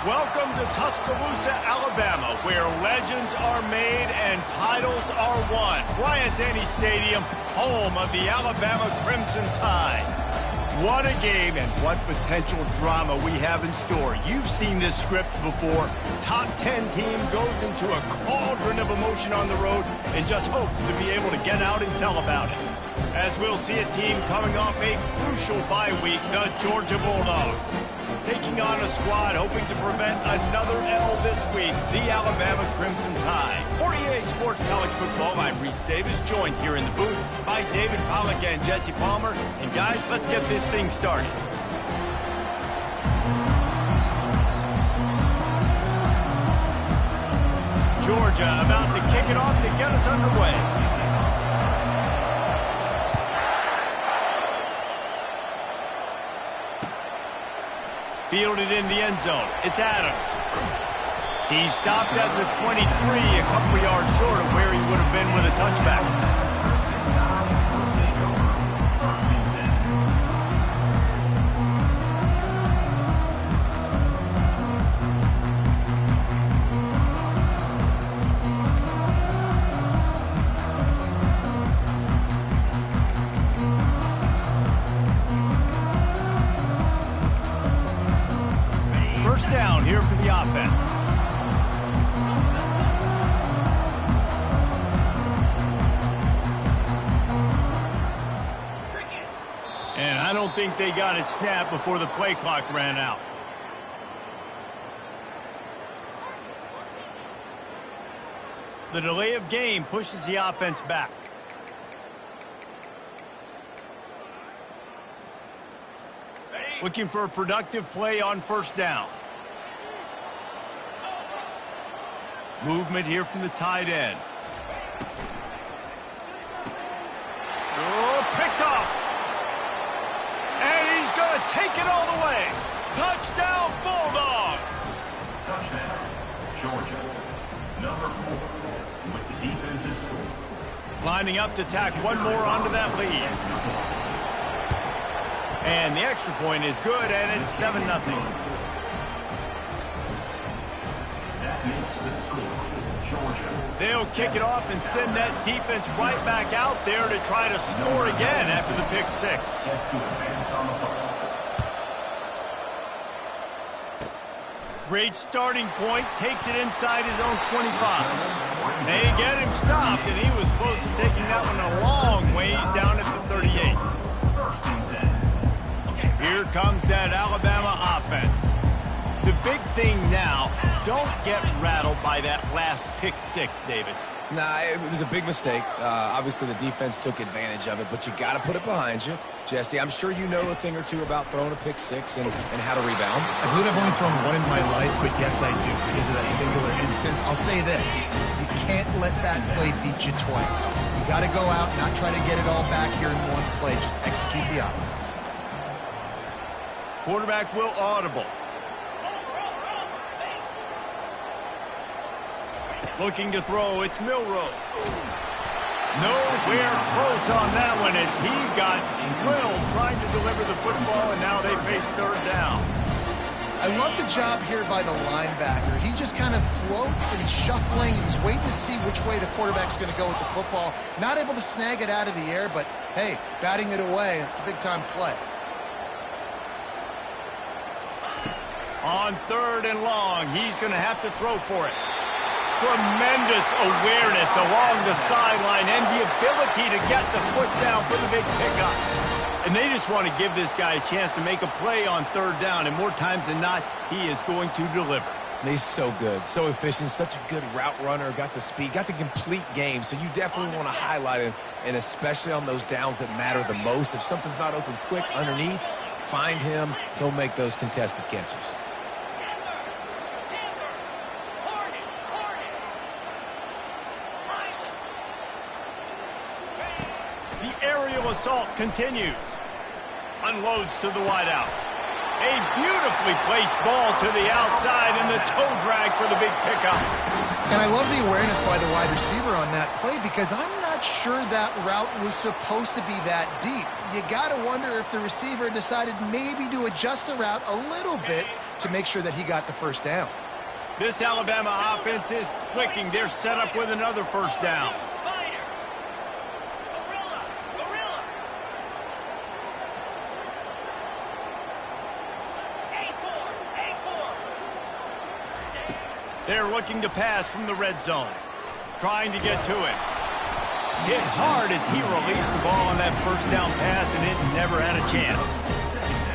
Welcome to Tuscaloosa, Alabama, where legends are made and titles are won. Bryant-Denny Stadium, home of the Alabama Crimson Tide. What a game and what potential drama we have in store. You've seen this script before. Top 10 team goes into a cauldron of emotion on the road and just hopes to be able to get out and tell about it. As we'll see a team coming off a crucial bye week, the Georgia Bulldogs, taking on a squad hoping to prevent another L this week, the Alabama Crimson Tide. For EA Sports College Football, I'm Reese Davis, joined here in the booth by David Pollack and Jesse Palmer. And guys, let's get this thing started. Georgia about to kick it off to get us underway. Fielded in the end zone. It's Adams. He stopped at the 23, a couple yards short of where he would have been with a touchback. First down here for the offense. And I don't think they got it snapped before the play clock ran out. The delay of game pushes the offense back. Looking for a productive play on first down. Movement here from the tight end. Oh, picked off. And he's going to take it all the way. Touchdown, Bulldogs. Touchdown, Georgia. Number 4 with the defensive score. Lining up to tack one more onto that lead. And the extra point is good, and it's 7-0. That makes the score, Georgia. They'll kick it off and send that defense right back out there to try to score again after the pick six. Set to advance on the ball. Great starting point, takes it inside his own 25. They get him stopped, and he was close to taking that one a long ways down at the 38. Here comes that Alabama offense. The big thing now, don't get rattled by that last pick six, David. Nah, it was a big mistake. Obviously, the defense took advantage of it, but you got to put it behind you. Jesse, I'm sure you know a thing or two about throwing a pick six and how to rebound. I believe I've only thrown one in my life, but yes, I do. Because of that singular instance, I'll say this. You can't let that play beat you twice. You got to go out, not try to get it all back here in one play. Just execute the offense. Quarterback will audible. Looking to throw, it's Milroe. Nowhere close on that one as he got drilled trying to deliver the football, and now they face third down. I love the job here by the linebacker. He just kind of floats and he's shuffling and he's waiting to see which way the quarterback's going to go with the football. Not able to snag it out of the air, but hey, batting it away, it's a big-time play. On third and long, he's going to have to throw for it. Tremendous awareness along the sideline and the ability to get the foot down for the big pickup. And they just want to give this guy a chance to make a play on third down, and more times than not, he is going to deliver. He's so good, so efficient, such a good route runner, got the speed, got the complete game, so you definitely want to highlight him, and especially on those downs that matter the most. If something's not open quick underneath, find him, he'll make those contested catches. The aerial assault continues. Unloads to the wideout. A beautifully placed ball to the outside and the toe drag for the big pickup. And I love the awareness by the wide receiver on that play because I'm not not sure that route was supposed to be that deep. You got to wonder if the receiver decided maybe to adjust the route a little bit to make sure that he got the first down. This Alabama offense is clicking. They're set up with another first down. They're looking to pass from the red zone. Trying to get to it. Hit hard as he released the ball on that first down pass, and it never had a chance.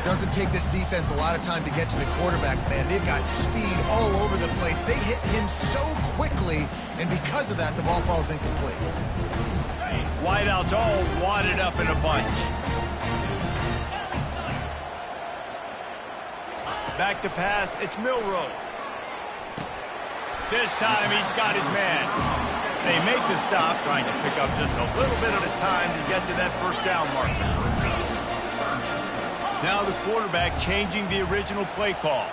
Doesn't take this defense a lot of time to get to the quarterback, man. They've got speed all over the place. They hit him so quickly, and because of that, the ball falls incomplete. Wideouts all wadded up in a bunch. Back to pass, it's Milroe. This time he's got his man. They make the stop, trying to pick up just a little bit at a time to get to that first down marker. Now the quarterback changing the original play call.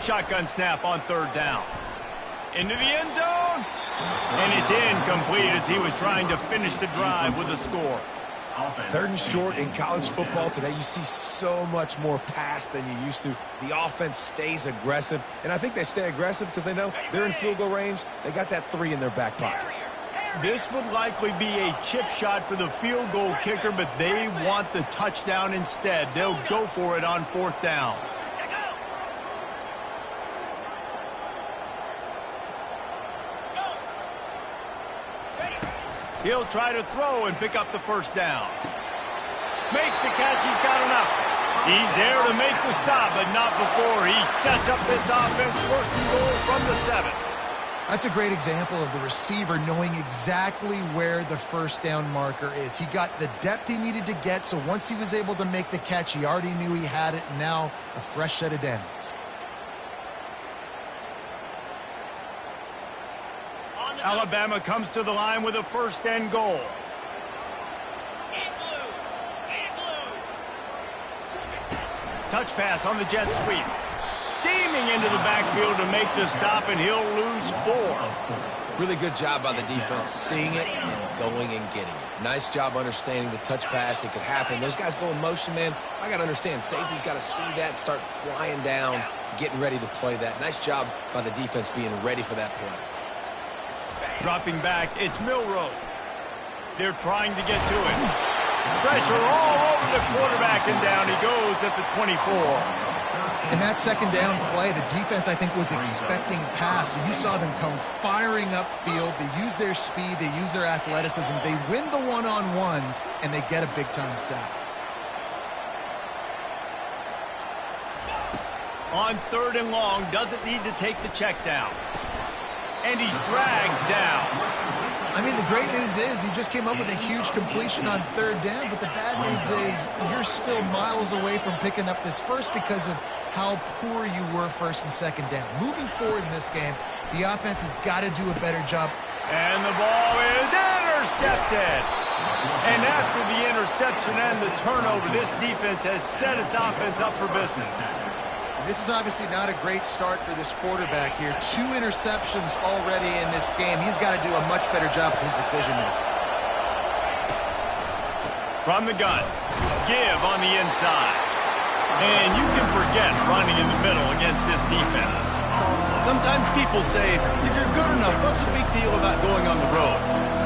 Shotgun snap on third down. Into the end zone. And it's incomplete as he was trying to finish the drive with a score. Third and short in college football today, you see so much more pass than you used to. The offense stays aggressive, and I think they stay aggressive because they know they're in field goal range. They got that 3 in their back pocket. This would likely be a chip shot for the field goal kicker, but they want the touchdown instead. They'll go for it on fourth down. He'll try to throw and pick up the first down. Makes the catch. He's got enough. He's there to make the stop, but not before he sets up this offense. First and goal from the 7. That's a great example of the receiver knowing exactly where the first down marker is. He got the depth he needed to get, so once he was able to make the catch, he already knew he had it, and now a fresh set of downs. Alabama comes to the line with a first and goal. Touch pass on the jet sweep. Steaming into the backfield to make the stop, and he'll lose 4. Really good job by the defense, seeing it and going and getting it. Nice job understanding the touch pass. It could happen. Those guys go in motion, man. I got to understand, safety's got to see that, start flying down, getting ready to play that. Nice job by the defense being ready for that play. Dropping back, it's Milroe. They're trying to get to it. Pressure all over the quarterback, and down he goes at the 24. In that second down play, the defense, I think, was expecting pass. So you saw them come firing upfield. They use their speed. They use their athleticism. They win the one-on-ones, and they get a big-time sack. On third and long, doesn't need to take the check down. And he's dragged down. I mean, the great news is he just came up with a huge completion on third down, but the bad news is you're still miles away from picking up this first because of how poor you were first and second down. Moving forward in this game, the offense has got to do a better job. And the ball is intercepted. And after the interception and the turnover, this defense has set its offense up for business. This is obviously not a great start for this quarterback here. 2 interceptions already in this game. He's got to do a much better job with his decision-making. From the gun, give on the inside. And you can forget running in the middle against this defense. Sometimes people say, if you're good enough, what's the big deal about going on the road?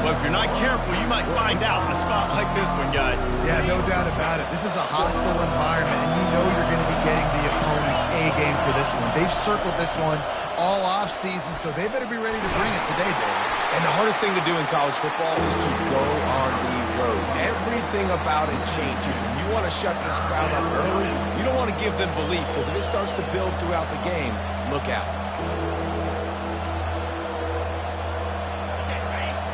Well, if you're not careful, you might find out in a spot like this one, guys. Yeah, no doubt about it. This is a hostile environment, and you know you're going to be getting the opponent's A-game for this one. They've circled this one all off-season, so they better be ready to bring it today, Dave. And the hardest thing to do in college football is to go on the road. Everything about it changes, and you want to shut this crowd up early. You don't want to give them belief, because if it starts to build throughout the game, look out.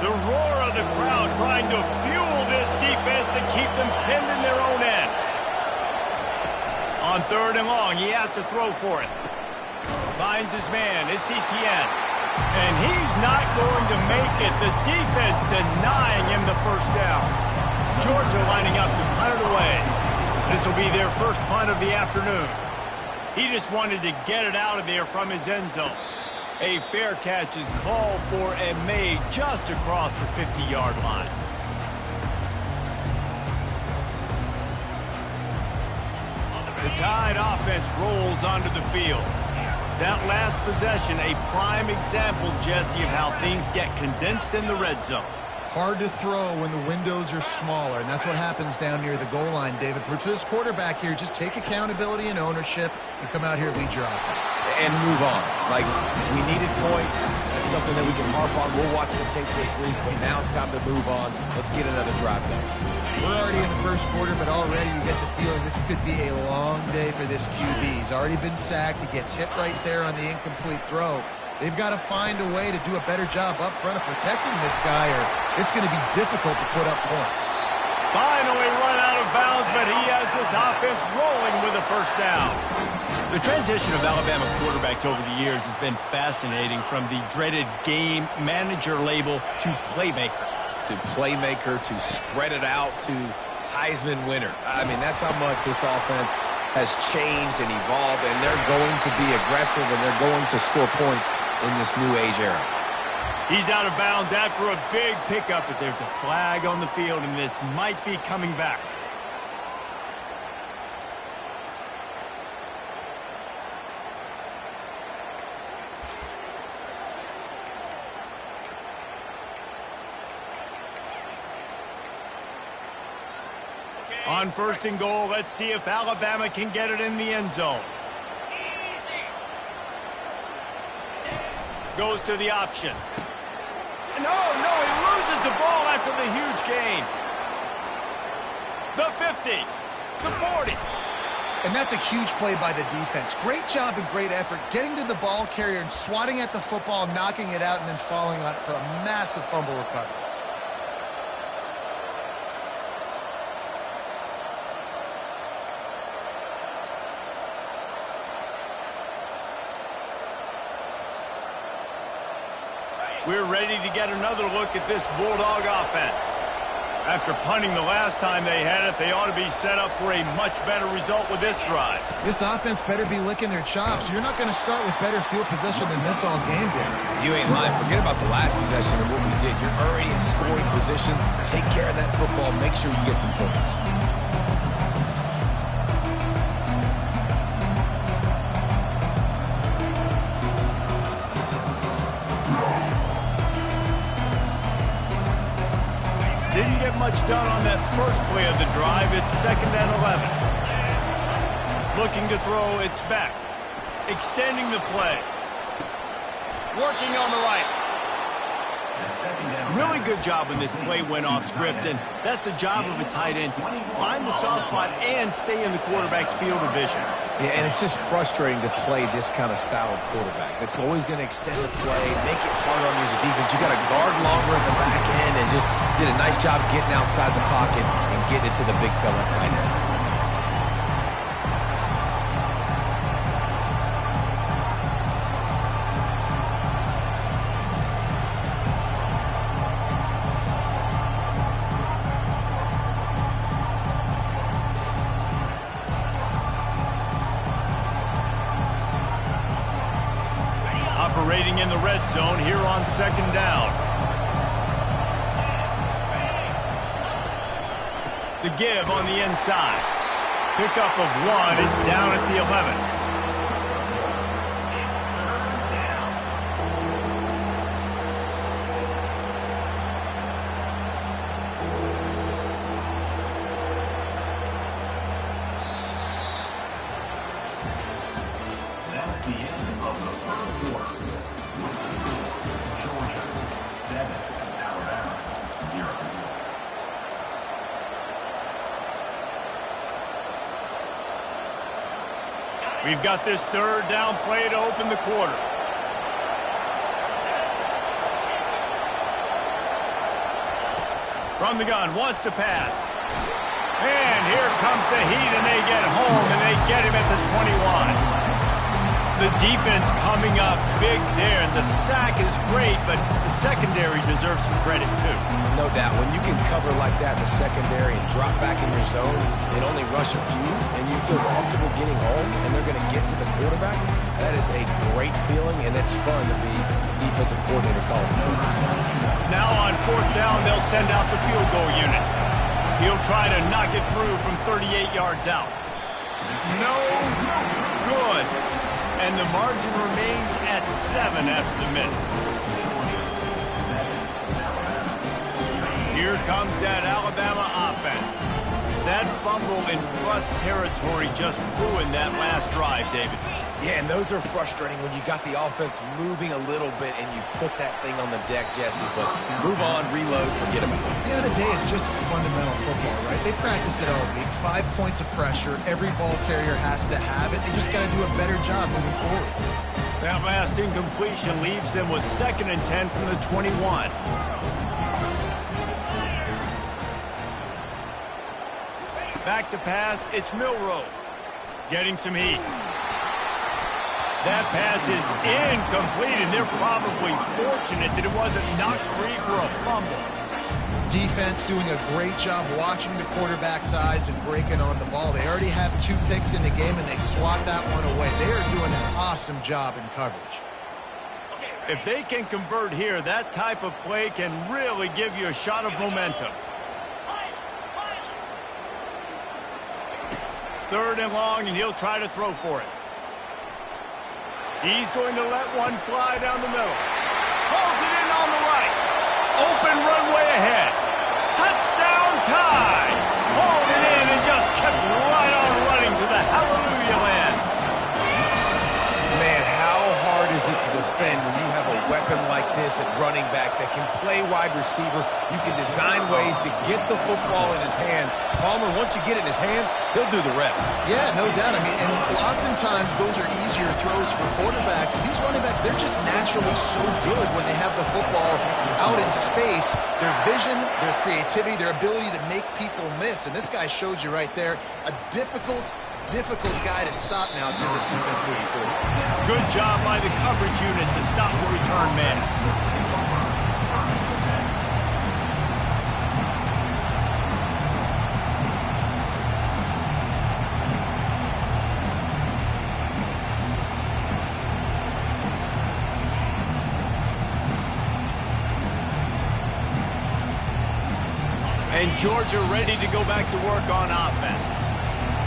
The roar of the crowd trying to fuel this defense to keep them pinned in their own end. On third and long, he has to throw for it. Finds his man. It's Etienne. And he's not going to make it. The defense denying him the first down. Georgia lining up to punt it away. This will be their first punt of the afternoon. He just wanted to get it out of there from his end zone. A fair catch is called for and made just across the 50-yard line. The Tide offense rolls onto the field. That last possession, a prime example, Jesse, of how things get condensed in the red zone. Hard to throw when the windows are smaller, and that's what happens down near the goal line, David. But for this quarterback here, just take accountability and ownership and come out here and lead your offense. And move on. Like, we needed points. That's something that we can harp on. We'll watch the tape this week, but now it's time to move on. Let's get another drive going. We're already in the first quarter, but already you get the feeling this could be a long day for this QB. He's already been sacked. He gets hit right there on the incomplete throw. They've got to find a way to do a better job up front of protecting this guy, or it's going to be difficult to put up points. Finally run out of bounds, but he has this offense rolling with a first down. The transition of Alabama quarterbacks over the years has been fascinating, from the dreaded game manager label to playmaker. To playmaker, to spread it out, to Heisman winner. I mean, that's how much this offense has changed and evolved, and they're going to be aggressive, and they're going to score points in this new age era. He's out of bounds after a big pickup, but there's a flag on the field, and this might be coming back. On first and goal, let's see if Alabama can get it in the end zone. Goes to the option. No, he loses the ball after the huge gain. The 50, the 40. And that's a huge play by the defense. Great job and great effort getting to the ball carrier and swatting at the football, knocking it out, and then falling on it for a massive fumble recovery. We're ready to get another look at this Bulldog offense. After punting the last time they had it, they ought to be set up for a much better result with this drive. This offense better be licking their chops. You're not going to start with better field possession than this all game did. You ain't lying. Forget about the last possession and what we did. You're already in scoring position. Take care of that football. Make sure you get some points. Didn't get much done on that first play of the drive. It's 2nd and 11. Looking to throw, it's back. Extending the play. Working on the right. Really good job when this play went off script, and that's the job of a tight end. Find the soft spot and stay in the quarterback's field of vision. Yeah, and it's just frustrating to play this kind of style of quarterback. That's always going to extend the play, make it hard on you as a defense. You got to guard longer in the back end, and just did a nice job getting outside the pocket and getting it to the big fella at tight end. Operating in the red zone here on 2nd down. The give on the inside. Pickup of 1 is down at the 11. That's the end of the first quarter. Georgia 7, Alabama 0. We've got this 3rd down play to open the quarter. From the gun, wants to pass. And here comes the heat, and they get home, and they get him at the 21. The defense coming up big there, and the sack is great, but the secondary deserves some credit too. No doubt. When you can cover like that in the secondary and drop back in your zone and only rush a few, and you feel comfortable getting home, and they're going to get to the quarterback, that is a great feeling, and it's fun to be a defensive coordinator calling plays. Now on 4th down, they'll send out the field goal unit. He'll try to knock it through from 38 yards out. No good. And the margin remains at 7 after the minute. Here comes that Alabama offense. That fumble in plus territory just ruined that last drive, David. Yeah, and those are frustrating when you got the offense moving a little bit and you put that thing on the deck, Jesse. But move on, reload, forget about it. At the end of the day, it's just fundamental football, right? They practice it all week. 5 points of pressure. Every ball carrier has to have it. They just got to do a better job moving forward. That last incompletion leaves them with 2nd and 10 from the 21. Back to pass, it's Milroe. Getting some heat. That pass is incomplete, and they're probably fortunate that it wasn't knocked free for a fumble. Defense doing a great job watching the quarterback's eyes and breaking on the ball. They already have 2 picks in the game, and they swat that one away. They are doing an awesome job in coverage. If they can convert here, that type of play can really give you a shot of momentum. 3rd and long, and he'll try to throw for it. He's going to let one fly down the middle. Pulls it in on the right. Open runway ahead. Touchdown tie. Hauled it in and just kept right on running to the hallelujah land. Man, how hard is it to defend when you have a weapon like this at running back that can play wide receiver? You can design ways to get the football in his hand. Palmer, once you get it in his hands, he'll do the rest. Yeah, no doubt. I mean, and oftentimes those are easier throws for quarterbacks. These running backs, they're just naturally so good when they have the football out in space. Their vision, their creativity, their ability to make people miss. And this guy showed you right there, a difficult guy to stop now through this defense moving forward. Good job by the coverage unit to stop the return man. And Georgia ready to go back to work on offense.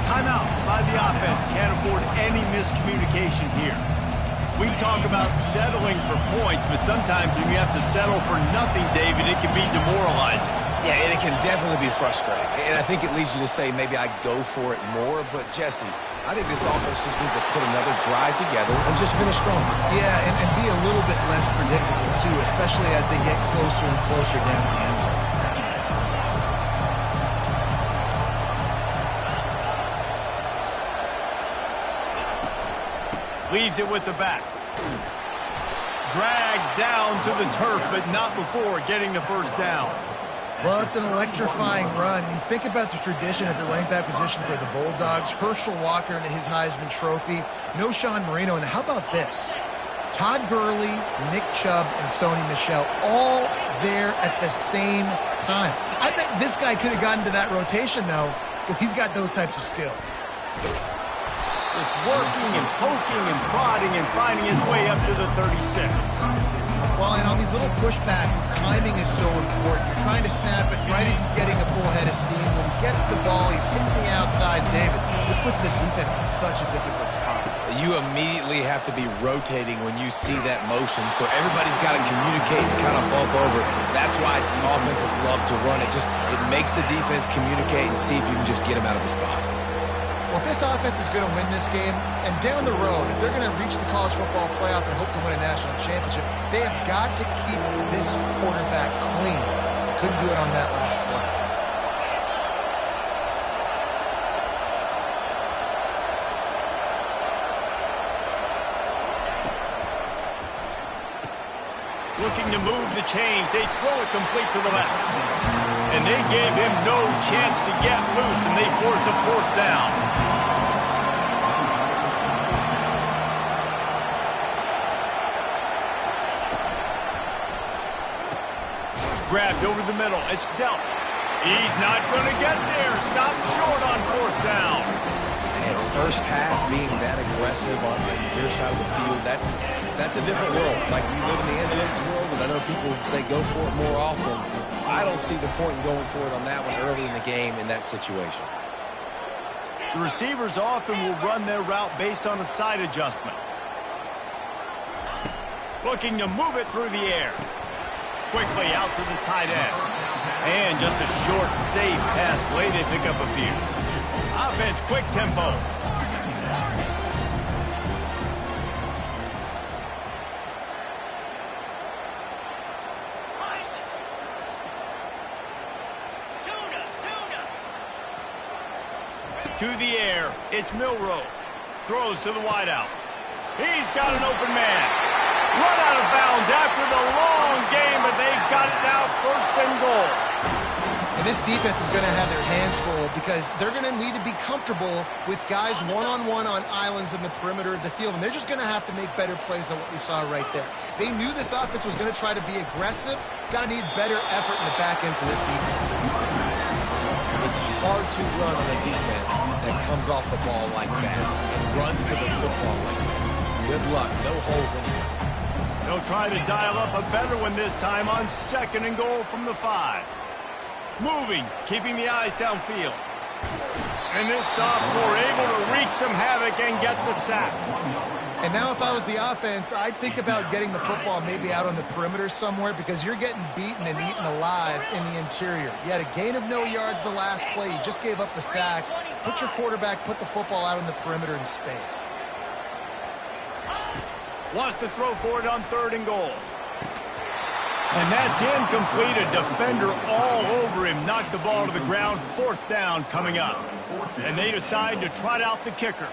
Timeout by the offense. Can't afford any miscommunication here. We talk about settling for points, but sometimes when you have to settle for nothing, David, it can be demoralizing. Yeah, and it can definitely be frustrating. And I think it leads you to say maybe I go for it more. But, Jesse, I think this offense just needs to put another drive together and just finish strong. Yeah, and be a little bit less predictable, too, especially as they get closer and closer down the end zone. Leaves it with the back. Dragged down to the turf, but not before getting the first down. Well, it's an electrifying run. You think about the tradition at the running back position for the Bulldogs. Herschel Walker and his Heisman Trophy. No Sean Marino. And how about this? Todd Gurley, Nick Chubb, and Sony Michel all there at the same time. I bet this guy could have gotten to that rotation, though, because he's got those types of skills. Just working and poking and prodding and finding his way up to the 36. Well, and on these little push passes, timing is so important. You're trying to snap it right as he's getting a full head of steam. When he gets the ball, he's hitting the outside, David. It puts the defense in such a difficult spot. You immediately have to be rotating when you see that motion, so everybody's got to communicate and kind of bump over. That's why offenses love to run it. It makes the defense communicate and see if you can just get him out of the spot. Well, if this offense is going to win this game, and down the road, if they're going to reach the college football playoff and hope to win a national championship, they have got to keep this quarterback clean. Couldn't do it on that last play. Looking to move the chains. They throw it complete to the left. And they gave him no chance to get loose, and they force a 4th down. grabbed over the middle. It's dealt. He's not going to get there. Stopped short on 4th down. And first half being that aggressive on your side of the field, that's a different world. Like, we live in the analytics world, and I know people say go for it more often. I don't see the point in going for it on that one early in the game in that situation. The receivers often will run their route based on a side adjustment. Looking to move it through the air. Quickly out to the tight end. And just a short, safe pass play. They pick up a few. Offense, quick tempo. To the air. It's Milroe. Throws to the wideout. He's got an open man. Run out of bounds after the long game, but they've got it now 1st and goal. And this defense is going to have their hands full because they're going to need to be comfortable with guys one-on-one on islands in the perimeter of the field, and they're just going to have to make better plays than what we saw right there. They knew this offense was going to try to be aggressive. Got to need better effort in the back end for this defense. It's hard to run on a defense that comes off the ball like that and runs to the football like that. Good luck. No holes anywhere. They'll try to dial up a better one this time on 2nd and goal from the 5. Moving, keeping the eyes downfield. And this sophomore able to wreak some havoc and get the sack. And now if I was the offense, I'd think about getting the football maybe out on the perimeter somewhere because you're getting beaten and eaten alive in the interior. You had a gain of no yards the last play. You just gave up the sack. Put your quarterback, put the football out on the perimeter in space. Wants to throw for it on 3rd and goal. And that's incomplete. A defender all over him. Knocked the ball to the ground. 4th down coming up. And they decide to trot out the kicker.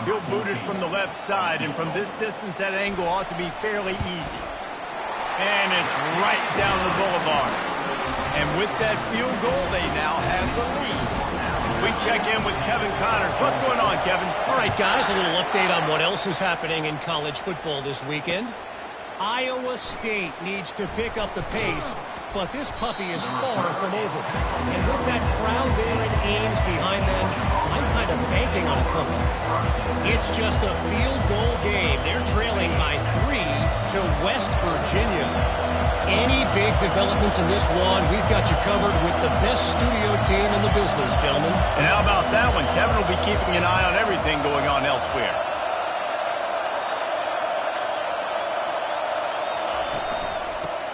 He'll boot it from the left side, and from this distance, that angle ought to be fairly easy. And it's right down the boulevard. And with that field goal, they now have the lead. We check in with Kevin Connors. What's going on, Kevin? All right, guys, a little update on what else is happening in college football this weekend. Iowa State needs to pick up the pace, but this puppy is far from over. And with that crowd there in Ames behind them, I'm kind of banking on a comeback. It's just a field goal game. They're trailing by 3 to West Virginia. Any big developments in this one, we've got you covered with the best studio team in the business, gentlemen. And how about that one? Kevin will be keeping an eye on everything going on elsewhere.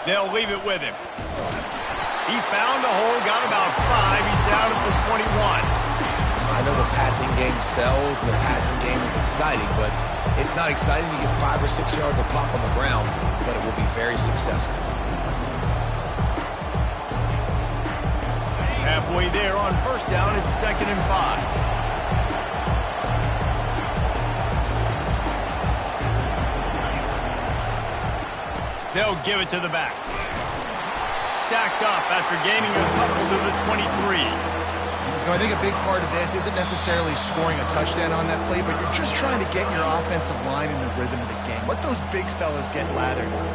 They'll leave it with him. He found a hole, got about 5. He's down at the 21. I know the passing game sells, and the passing game is exciting, but it's not exciting to get 5 or 6 yards of pop on the ground, but it will be very successful. Halfway there on 1st down, it's 2nd and 5. They'll give it to the back. Stacked up after gaining a couple to the 23. You know, I think a big part of this isn't necessarily scoring a touchdown on that play, but you're just trying to get your offensive line in the rhythm of the game. Let those big fellas get lathered up.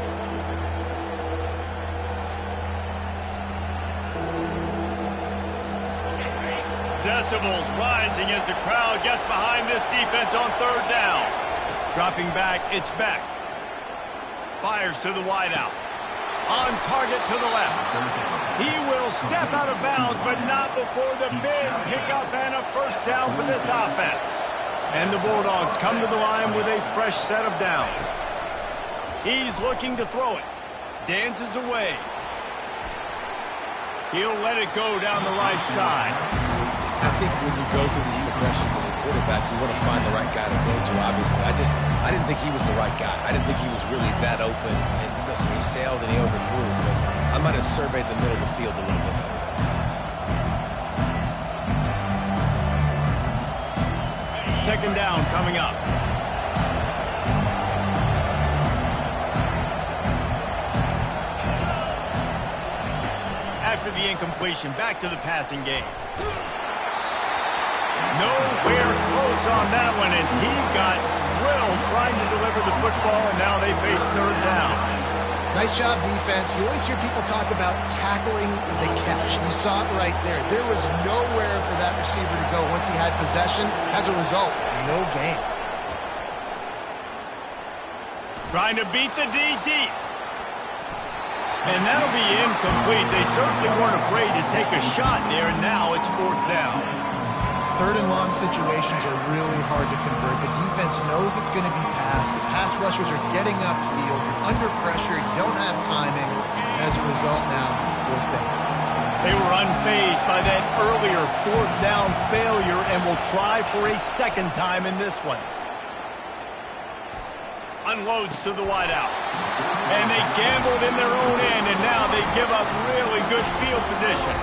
Decibels rising as the crowd gets behind this defense on 3rd down. Dropping back, it's Beck. Fires to the wideout. On target to the left. He will step out of bounds, but not before the big pickup and a 1st down for this offense. And the Bulldogs come to the line with a fresh set of downs. He's looking to throw it. Dances away. He'll let it go down the right side. I think when you go through these progressions as a quarterback, you want to find the right guy to throw to, obviously. I didn't think he was the right guy. I didn't think he was really that open. And listen, he sailed and he overthrew, but I might have surveyed the middle of the field a little bit better. 2nd down coming up. After the incompletion, back to the passing game. Nowhere close on that one as he got drilled trying to deliver the football, and now they face 3rd down. Nice job, defense. You always hear people talk about tackling the catch. You saw it right there. There was nowhere for that receiver to go once he had possession. As a result, no gain. Trying to beat the D deep. And that'll be incomplete. They certainly weren't afraid to take a shot there, and now it's 4th down. 3rd and long situations are really hard to convert. The defense knows it's going to be passed. The pass rushers are getting upfield. You're under pressure. You don't have timing. And as a result now, 4th down. They were unfazed by that earlier 4th down failure and will try for a 2nd time in this one. Unloads to the wideout. And they gambled in their own end, and now they give up really good field position.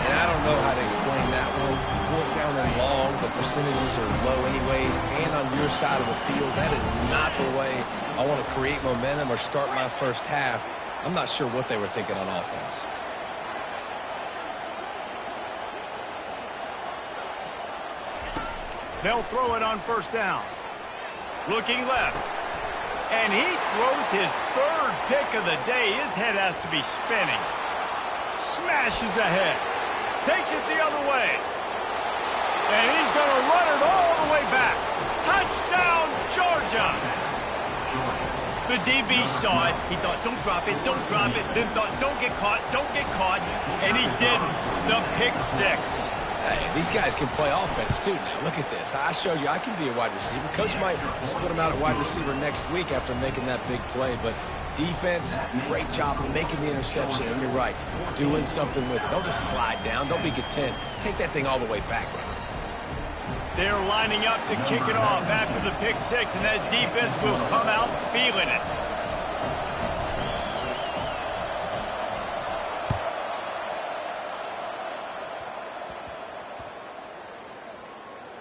And I don't know how to explain that one. 4th down and long, the percentages are low anyways, and on your side of the field, that is not the way I want to create momentum or start my first half. I'm not sure what they were thinking on offense. They'll throw it on 1st down. Looking left. And he throws his 3rd pick of the day. His head has to be spinning. Smashes ahead. Takes it the other way. And he's going to run it all the way back. Touchdown, Georgia. The DB saw it. He thought, don't drop it, don't drop it. Then thought, don't get caught, don't get caught. And he didn't. The pick 6. Hey, these guys can play offense, too, now. Look at this. I showed you I can be a wide receiver. Coach might split him out at wide receiver next week after making that big play. But defense, great job of making the interception. And you're right, doing something with it. Don't just slide down. Don't be content. Take that thing all the way back. They're lining up to kick it off after the pick 6, and that defense will come out feeling it.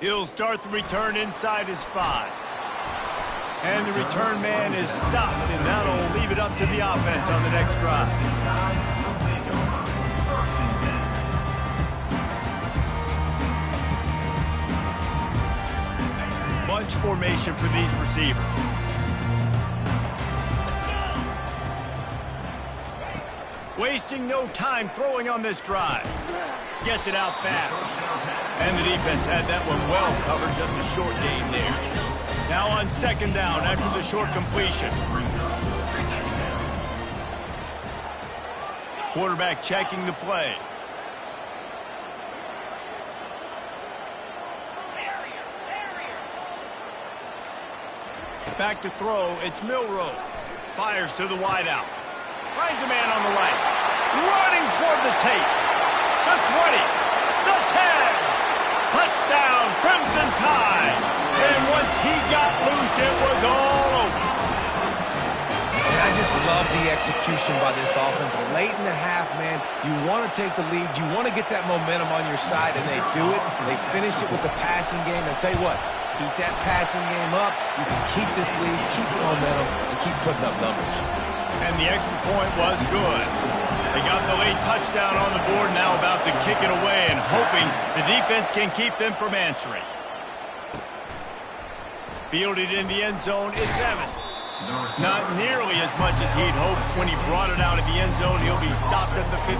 He'll start the return inside his 5. And the return man is stopped, and that'll leave it up to the offense on the next drive. Bunch formation for these receivers. Wasting no time throwing on this drive. Gets it out fast. And the defense had that one well covered, just a short gain there. Now on 2nd down after the short completion. Quarterback checking the play. Back to throw, it's Milroe. Fires to the wideout. Finds a man on the right. Running toward the tape. The 20. The 10. Touchdown, Crimson Tide. And once he got loose, it was all over. And I just love the execution by this offense. Late in the half, man, you want to take the lead. You want to get that momentum on your side, and they do it. They finish it with the passing game. And I'll tell you what, keep that passing game up. You can keep this lead, keep the momentum, and keep putting up numbers. And the extra point was good. They got the late touchdown on the board, now about to kick it away and hoping the defense can keep them from answering. Fielded in the end zone, it's Evans. Not nearly as much as he'd hoped. When he brought it out of the end zone, he'll be stopped at the 15.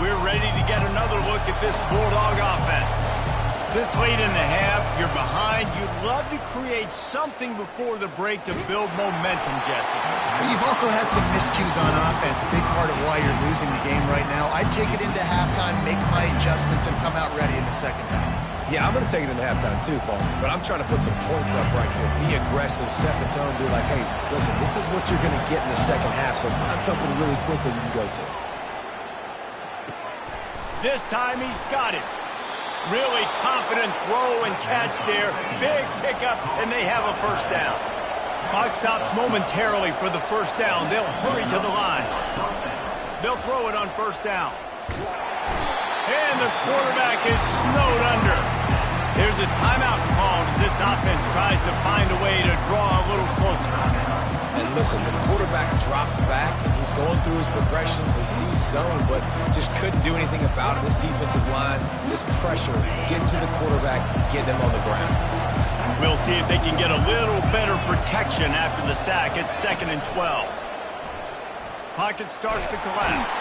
We're ready to get another look at this Bulldog offense. This late in the half, you're behind. You'd love to create something before the break to build momentum, Jesse. You've also had some miscues on offense, a big part of why you're losing the game right now. I'd take it into halftime, make my adjustments, and come out ready in the 2nd half. Yeah, I'm going to take it into halftime too, Paul. But I'm trying to put some points up right here. Be aggressive, set the tone, be like, hey, listen, this is what you're going to get in the 2nd half, so find something really quickly you can go to. This time he's got it. Really confident throw and catch there. Big pickup, and they have a 1st down. Clock stops momentarily for the 1st down. They'll hurry to the line. They'll throw it on 1st down. And the quarterback is snowed under. There's a timeout called as this offense tries to find a way to draw a little closer. And listen, the quarterback drops back, and he's going through his progressions. We see zone, but just couldn't do anything about it. This defensive line, this pressure, getting to the quarterback, getting him on the ground. We'll see if they can get a little better protection after the sack. It's 2nd and 12. Pocket starts to collapse.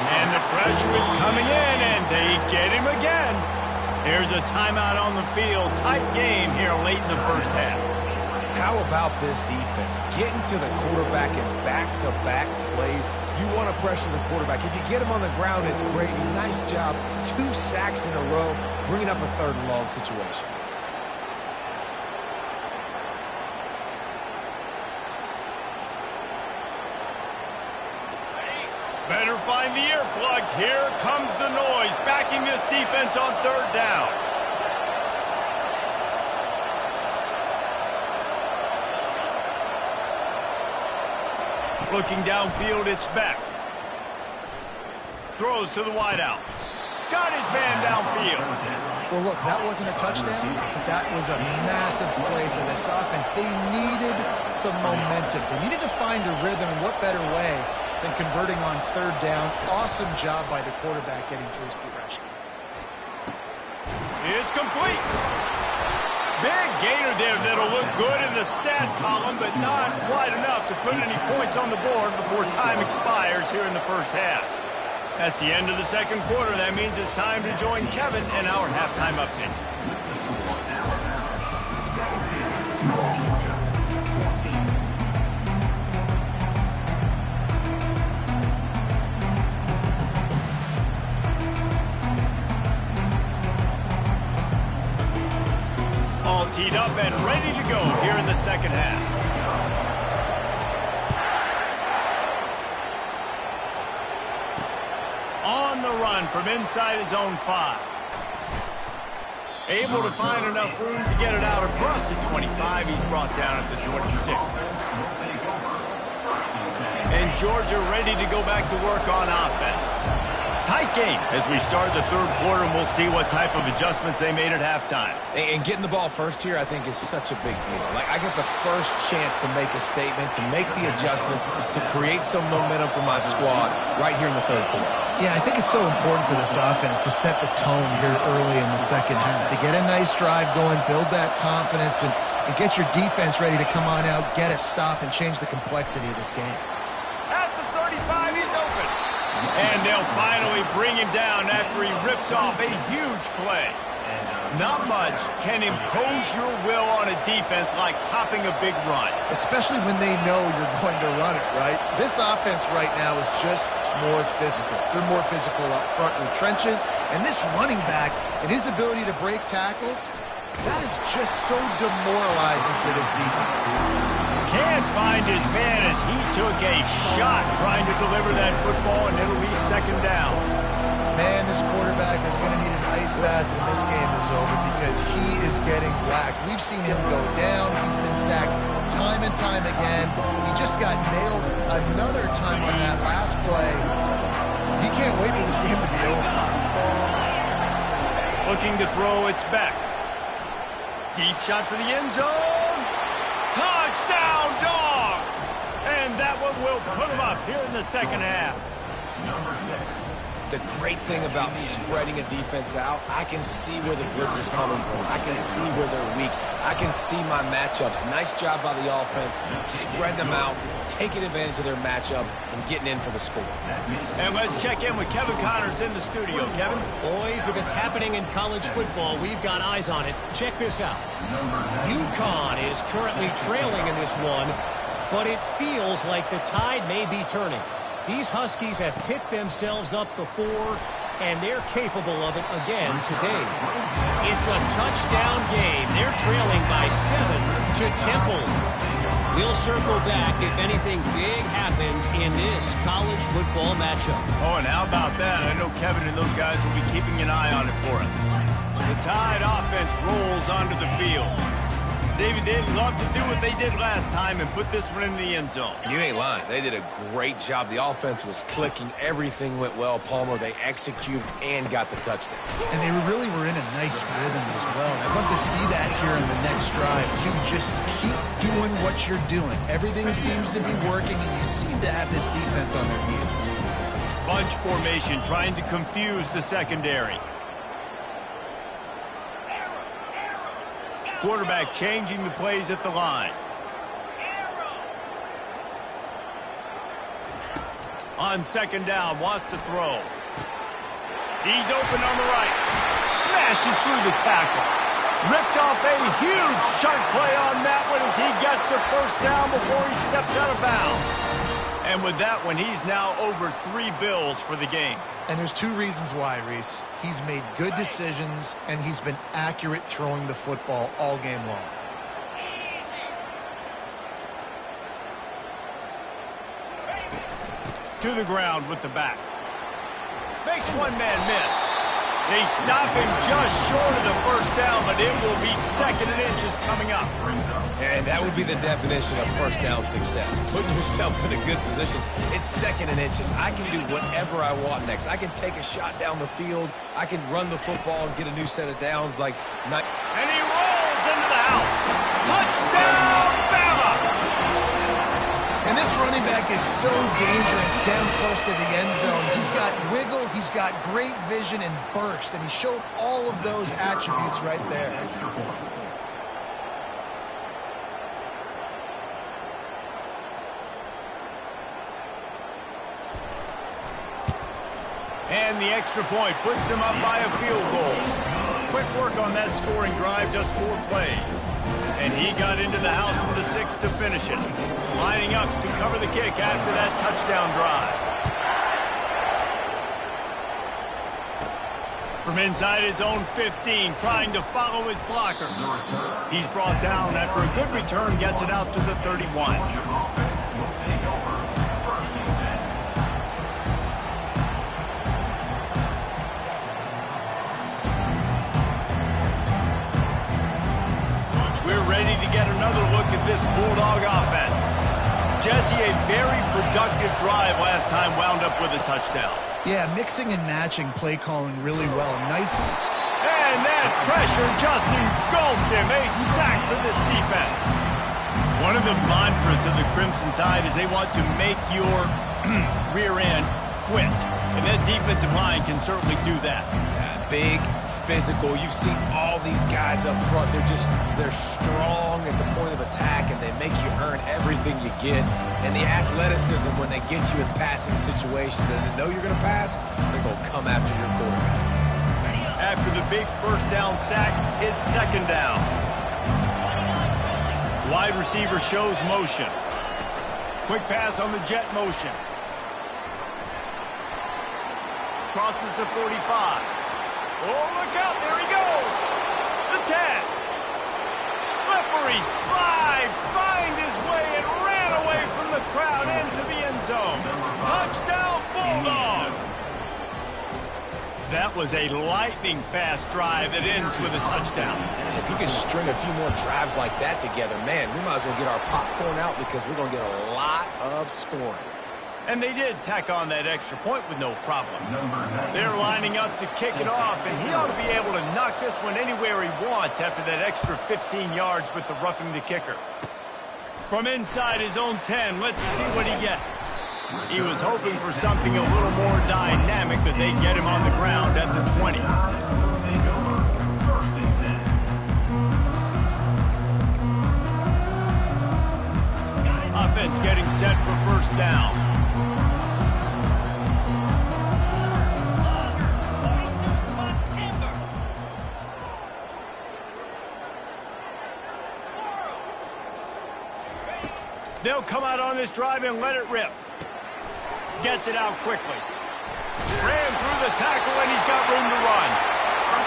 And the pressure is coming in, and they get him again. Here's a timeout on the field. Tight game here late in the first half. How about this defense? Getting to the quarterback in back-to-back plays. You want to pressure the quarterback. If you get him on the ground, it's great. Nice job. 2 sacks in a row, bringing up a 3rd and long situation. Better find the earplugs. Here comes the noise, backing this defense on 3rd down. Looking downfield, it's Beck. Throws to the wideout. Got his man downfield. Well, look, that wasn't a touchdown, but that was a massive play for this offense. They needed some momentum. They needed to find a rhythm, and what better way than converting on 3rd down. Awesome job by the quarterback getting through his progression. It's complete. Big gainer there that'll look good in the stat column, but not quite enough to put any points on the board before time expires here in the first half. That's the end of the 2nd quarter. That means it's time to join Kevin in our halftime update. All teed up and ready to go here in the 2nd half. On the run from inside his own 5. Able to find enough room to get it out across the 25. He's brought down at the 26. And Georgia ready to go back to work on offense. Tight game as we start the 3rd quarter, and we'll see what type of adjustments they made at halftime. And getting the ball first here, I think, is such a big deal. Like, I get the first chance to make a statement, to make the adjustments, to create some momentum for my squad right here in the 3rd quarter. Yeah, I think it's so important for this offense to set the tone here early in the 2nd half, to get a nice drive going, build that confidence, and get your defense ready to come on out, get a stop, and change the complexity of this game. At the 35, he's open. And they'll finally bring him down after he rips off a huge play. Not much can impose your will on a defense like popping a big run. Especially when they know you're going to run it, right? This offense right now is just more physical. They're more physical up front in the trenches. And this running back and his ability to break tackles, that is just so demoralizing for this defense. Can't find his man as he took a shot trying to deliver that football, and it'll be 2nd down. Man, this quarterback is going to need an ice bath when this game is over because he is getting whacked. We've seen him go down. He's been sacked time and time again. He just got nailed another time on that last play. He can't wait for this game to be over. Looking to throw, it's back. Deep shot for the end zone. Touchdown, Dogs! And that one will put them up here in the 2nd half. Number 6. The great thing about spreading a defense out, I can see where the blitz is coming from. I can see where they're weak. I can see my matchups. Nice job by the offense. Spread them out, taking advantage of their matchup, and getting in for the score. And let's check in with Kevin Connors in the studio. Kevin? Boys, if it's happening in college football, we've got eyes on it. Check this out. UConn is currently trailing in this one, but it feels like the tide may be turning. These Huskies have picked themselves up before, and they're capable of it again today. It's a touchdown game. They're trailing by 7 to Temple. We'll circle back if anything big happens in this college football matchup. Oh, and how about that? I know Kevin and those guys will be keeping an eye on it for us. The Tide offense rolls onto the field. David, they'd love to do what they did last time and put this one in the end zone. You ain't lying. They did a great job. The offense was clicking. Everything went well. Palmer, they executed and got the touchdown. And they really were in a nice rhythm as well. And I'd love to see that here in the next drive, too. Just keep doing what you're doing. Everything seems to be working, and you seem to have this defense on their heels. Bunch formation trying to confuse the secondary. Quarterback changing the plays at the line. On second down, wants to throw. He's open on the right. Smashes through the tackle. Ripped off a huge sharp play on that one as he gets the first down before he steps out of bounds. And with that one, he's now over 3 bills for the game. And there's 2 reasons why, Reese. He's made good decisions, and he's been accurate throwing the football all game long. To the ground with the back. Makes one man miss. They stop him just short of the first down, but it will be 2nd and inches coming up. And that would be the definition of first down success. Putting yourself in a good position. It's 2nd and inches. I can do whatever I want next. I can take a shot down the field. I can run the football and get a new set of downs. And he rolls into the house. Touchdown, Bama! And this running back is so dangerous down close to the end zone. He's got wiggle, he's got great vision and burst, and he showed all of those attributes right there. And the extra point puts them up by a field goal. Quick work on that scoring drive, just 4 plays. And he got into the house from the 6 to finish it. Lining up to cover the kick after that touchdown drive. From inside his own 15, trying to follow his blockers. He's brought down after a good return, gets it out to the 31. We're ready to get another look at this Bulldog offense. Jesse, a very productive drive last time, wound up with a touchdown. Yeah, mixing and matching play calling really well. Nicely. And that pressure just engulfed him. A sack for this defense. One of the mantras of the Crimson Tide is they want to make your rear end quit. And that defensive line can certainly do that. Big, physical. You've seen all these guys up front. They're strong at the point of attack, and they make you earn everything you get. And the athleticism when they get you in passing situations and they know you're going to pass, they're going to come after your quarterback. After the big first down sack, it's 2nd down. Wide receiver shows motion. Quick pass on the jet motion. Crosses the 45. Oh, look out, there he goes. The 10. Slippery slide, find his way and ran away from the crowd into the end zone. Touchdown, Bulldogs. That was a lightning-fast drive that ends with a touchdown. If you can string a few more drives like that together, man, we might as well get our popcorn out because we're going to get a lot of scoring. And they did tack on that extra point with no problem. They're lining up to kick it off, and he ought to be able to knock this one anywhere he wants after that extra 15 yards with the roughing the kicker. From inside his own 10, let's see what he gets. He was hoping for something a little more dynamic, but they get him on the ground at the 20. Offense getting set for first down. They'll come out on this drive and let it rip. Gets it out quickly. Ran through the tackle and he's got room to run.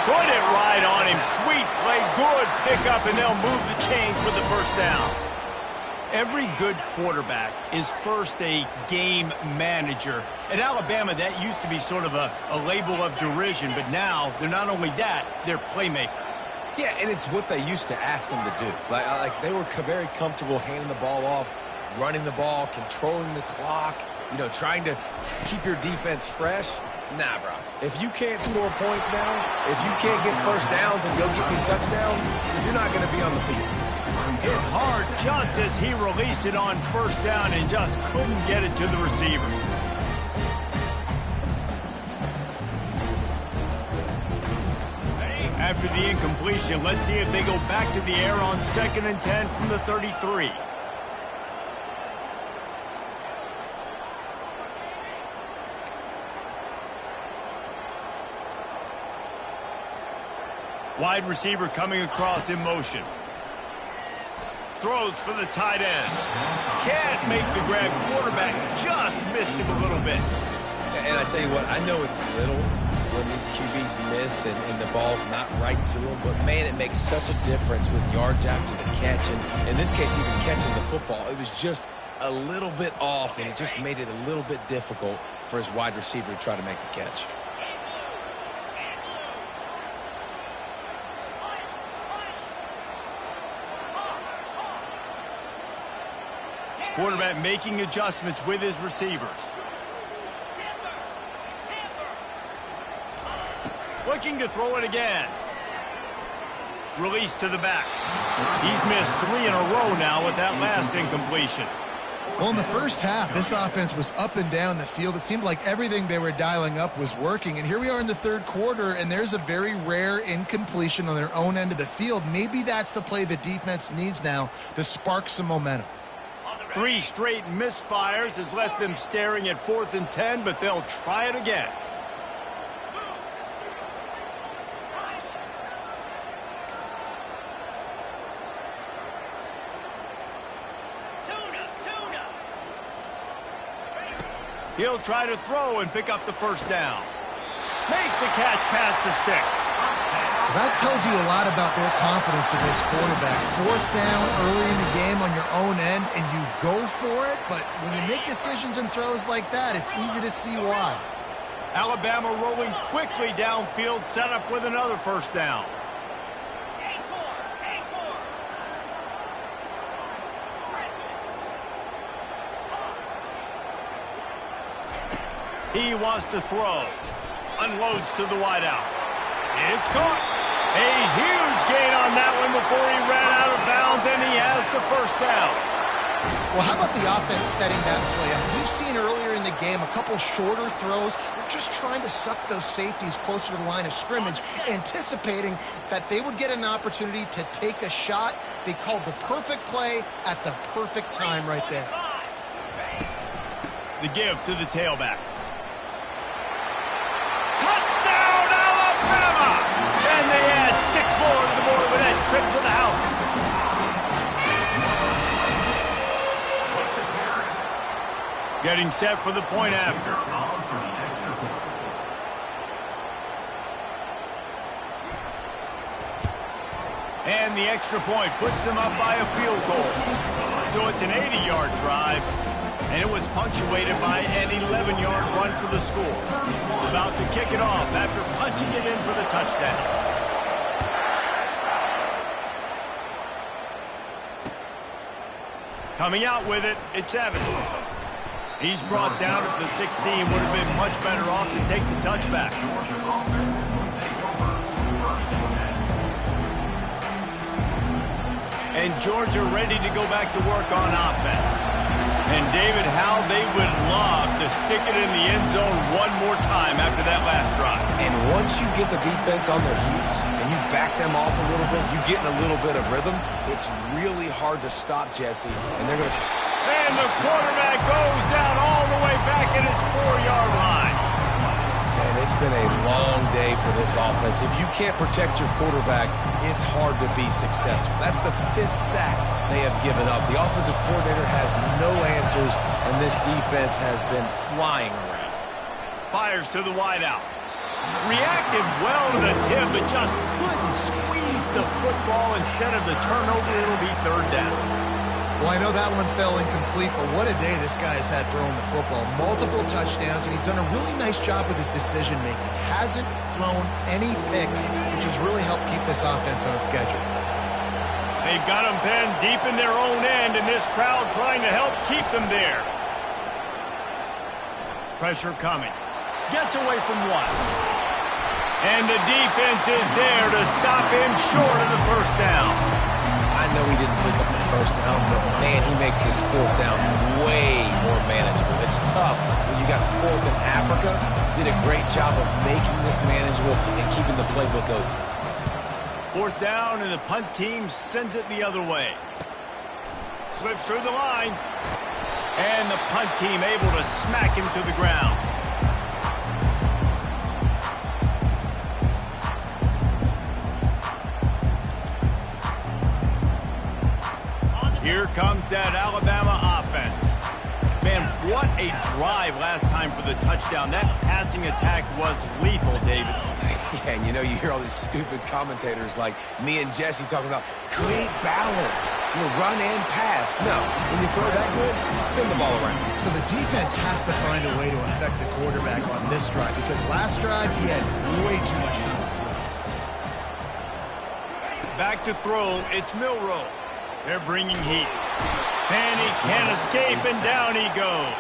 Put it right on him. Sweet play. Good pickup, and they'll move the chains with the first down. Every good quarterback is first a game manager. At Alabama, that used to be sort of a label of derision, but now they're not only that, they're playmakers. Yeah, and it's what they used to ask him to do. Like they were very comfortable handing the ball off, running the ball, controlling the clock, trying to keep your defense fresh. Nah, bro. If you can't score points now, if you can't get first downs and go get me touchdowns, you're not going to be on the field. Hit hard just as he released it on first down and just couldn't get it to the receiver. After the incompletion, let's see if they go back to the air on 2nd and 10 from the 33. Wide receiver coming across in motion. Throws for the tight end. Can't make the grab. Quarterback just missed him a little bit. And I tell you what, I know it's little when these QBs miss and the ball's not right to them, but man, it makes such a difference with yards after the catch. And in this case, even catching the football, it was just a little bit off, and it just made it a little bit difficult for his wide receiver to try to make the catch. Quarterback making adjustments with his receivers. Looking to throw it again. Release to the back. He's missed 3 in a row now with that last incompletion. Well, in the first half, this offense was up and down the field. It seemed like everything they were dialing up was working. And here we are in the third quarter, and there's a very rare incompletion on their own end of the field. Maybe that's the play the defense needs now to spark some momentum. 3 straight misfires has left them staring at 4th and 10, but they'll try it again. He'll try to throw and pick up the first down. Makes a catch past the sticks. That tells you a lot about their confidence in this quarterback. 4th down early in the game on your own end, and you go for it, but when you make decisions and throws like that, it's easy to see why. Alabama rolling quickly downfield, set up with another first down. He wants to throw. Unloads to the wideout. It's caught. A huge gain on that one before he ran out of bounds, and he has the first down. Well, how about the offense setting that play up? We've seen earlier in the game a couple shorter throws. They're just trying to suck those safeties closer to the line of scrimmage, anticipating that they would get an opportunity to take a shot. They called the perfect play at the perfect time right there. The give to the tailback. Touchdown, Alabama! And they add 6 more to the board with that trip to the house. Getting set for the point after. And the extra point puts them up by a field goal. So it's an 80-yard drive, and it was punctuated by an 11-yard run for the score. About to kick it off after punching it in for the touchdown. Coming out with it, it's Evans. He's brought down at the 16. Would have been much better off to take the touchback. And Georgia ready to go back to work on offense. And David, how they would love to stick it in the end zone one more time after that last drive. And once you get the defense on their heels and you back them off a little bit, you get in a little bit of rhythm, it's really hard to stop Jesse. And they're going to... And the quarterback goes down all the way back at his 4-yard line. And it's been a long day for this offense. If you can't protect your quarterback, it's hard to be successful. That's the 5th sack they have given up. The offensive coordinator has no answers, and this defense has been flying around. Fires to the wideout. Reacted well to the tip, but just couldn't squeeze the football. Instead of the turnover, it'll be 3rd down. Well, I know that one fell incomplete, but what a day this guy has had throwing the football. Multiple touchdowns, and he's done a really nice job with his decision-making. Hasn't thrown any picks, which has really helped keep this offense on schedule. They've got them pinned deep in their own end, and this crowd trying to help keep them there. Pressure coming. Gets away from one. And the defense is there to stop him short of the first down. I know he didn't pick up the first down, but, man, he makes this fourth down way more manageable. It's tough when you got fourth in Africa. Did a great job of making this manageable and keeping the playbook open. Fourth down, and the punt team sends it the other way. Slips through the line. And the punt team able to smack him to the ground. Here comes that Alabama offense. Man, what a drive last time for the touchdown. That passing attack was lethal, David. Yeah, and you know, you hear all these stupid commentators like me and Jesse talking about create balance, run and pass. No, when you throw that good, spin the ball around. So the defense has to find a way to affect the quarterback on this drive, because last drive he had way too much time to throw. Back to throw, it's Milroe. They're bringing heat. And he can't escape, and down he goes.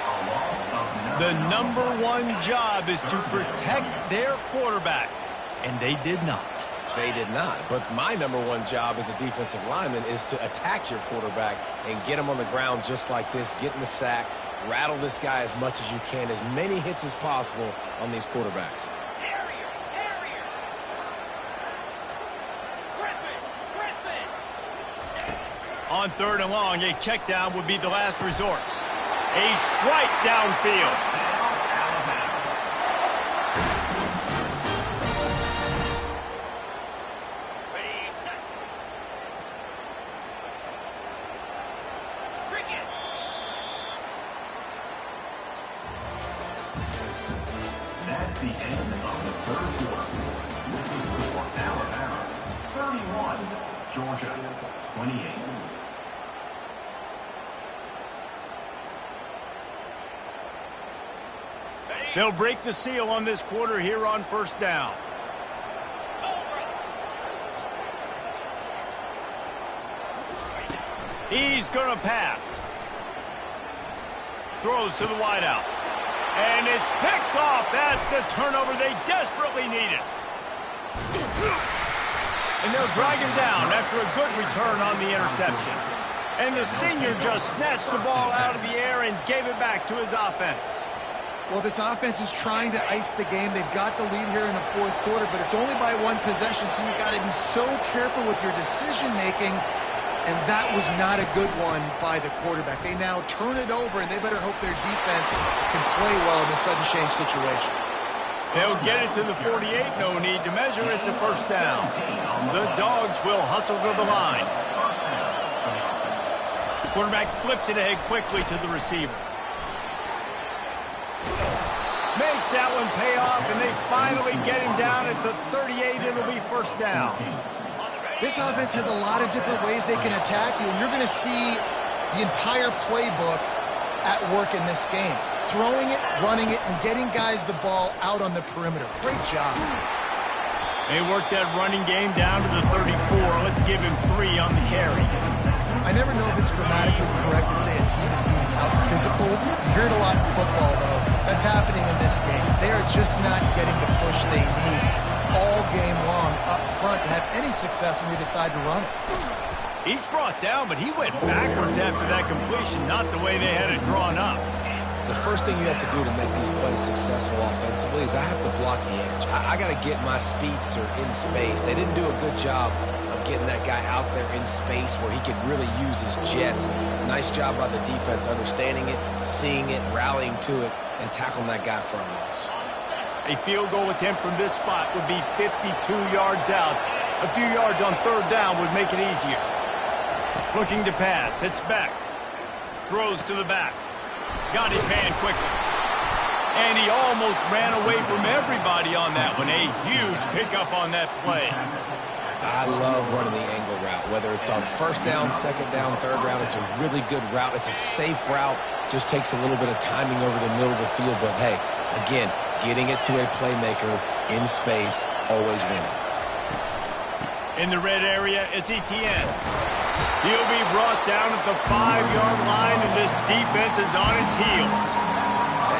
The number one job is to protect their quarterback, and they did not. They did not. But my number one job as a defensive lineman is to attack your quarterback and get him on the ground just like this, get in the sack, rattle this guy as much as you can, as many hits as possible on these quarterbacks. On third and long, a check down would be the last resort. A strike downfield. Ready, set. Cricket. That's the end of the third quarter. This is for Alabama 31, Georgia 28. They'll break the seal on this quarter here on first down. He's going to pass. Throws to the wideout. And it's picked off. That's the turnover they desperately needed. And they'll drag him down after a good return on the interception. And the senior just snatched the ball out of the air and gave it back to his offense. Well, this offense is trying to ice the game. They've got the lead here in the fourth quarter, but it's only by one possession, so you've got to be so careful with your decision-making, and that was not a good one by the quarterback. They now turn it over, and they better hope their defense can play well in a sudden change situation. They'll get it to the 48. No need to measure. It's a first down. The Dogs will hustle to the line. Quarterback flips it ahead quickly to the receiver. Makes that one pay off, and they finally get him down at the 38. It'll be first down. This offense has a lot of different ways they can attack you, and you're going to see the entire playbook at work in this game. Throwing it, running it, and getting guys the ball out on the perimeter. Great job. They work that running game down to the 34. Let's give him 3 on the carry. I never know if it's grammatically correct to say a team is being out-physical. You hear it a lot in football, though. That's happening in this game. They are just not getting the push they need all game long up front to have any success when they decide to run it. He's brought down, but he went backwards after that completion, not the way they had it drawn up. The first thing you have to do to make these plays successful offensively is I have to block the edge. I got to get my speedster in space. They didn't do a good job of getting that guy out there in space where he could really use his jets. Nice job by the defense understanding it, seeing it, rallying to it, and tackling that guy for a loss. A field goal attempt from this spot would be 52 yards out. A few yards on third down would make it easier. Looking to pass. It's back. Throws to the back. Got his man quickly. And he almost ran away from everybody on that one. A huge pickup on that play. I love running the angle route, whether it's on first down, second down, third round. It's a really good route. It's a safe route. Just takes a little bit of timing over the middle of the field. But, hey, again, getting it to a playmaker in space, always winning. In the red area, it's Etienne. He'll be brought down at the 5-yard line, and this defense is on its heels.